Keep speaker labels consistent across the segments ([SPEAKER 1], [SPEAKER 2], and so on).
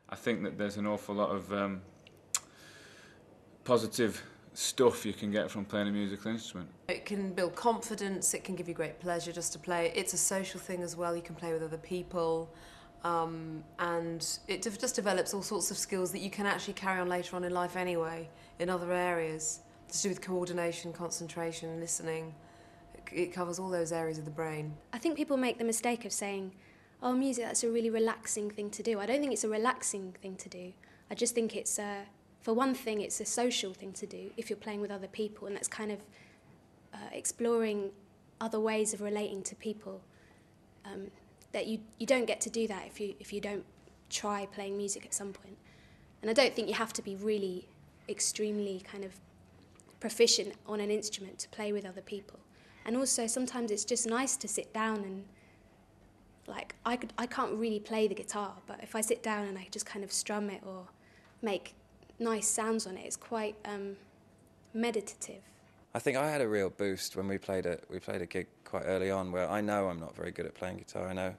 [SPEAKER 1] I think that there's an awful lot of positive stuff you can get from playing a musical instrument.
[SPEAKER 2] It can build confidence, it can give you great pleasure just to play. It's a social thing as well, you can play with other people, and it just develops all sorts of skills that you can actually carry on later on in life anyway, in other areas, to do with coordination, concentration, listening. It covers all those areas of the brain.
[SPEAKER 3] I think people make the mistake of saying, oh, music, that's a really relaxing thing to do. I don't think it's a relaxing thing to do. I just think it's for one thing, it's a social thing to do if you're playing with other people, and that's kind of exploring other ways of relating to people. That you don't get to do that if you don't try playing music at some point. And I don't think you have to be really extremely kind of proficient on an instrument to play with other people. And also sometimes it's just nice to sit down and, like, I can't really play the guitar, but if I sit down and I just kind of strum it or make nice sounds on it, it's quite meditative.
[SPEAKER 4] I think I had a real boost when we played a gig quite early on where I know I'm not very good at playing guitar. I know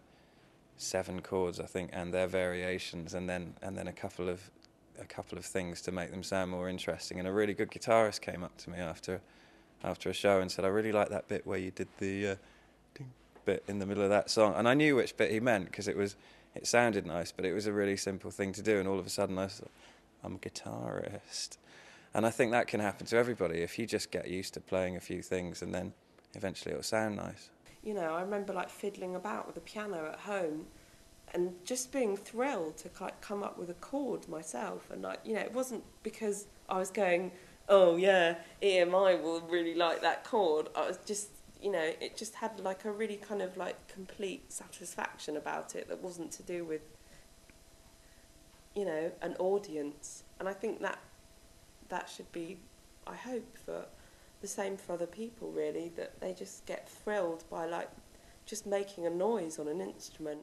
[SPEAKER 4] 7 chords, I think, and their variations, and then a couple of things to make them sound more interesting. And a really good guitarist came up to me after a show and said, I really like that bit where you did the ding bit in the middle of that song. And I knew which bit he meant because it sounded nice, but it was a really simple thing to do. And all of a sudden I thought, I'm a guitarist. And I think that can happen to everybody if you just get used to playing a few things, and then eventually it'll sound nice.
[SPEAKER 5] You know, I remember like fiddling about with the piano at home and just being thrilled to come up with a chord myself. And like, you know, it wasn't because I was going, oh yeah, EMI will really like that chord. I was just, you know, it just had like a really kind of like complete satisfaction about it that wasn't to do with, you know, an audience. And I think that should be, I hope, for the same for other people really, that they just get thrilled by like just making a noise on an instrument.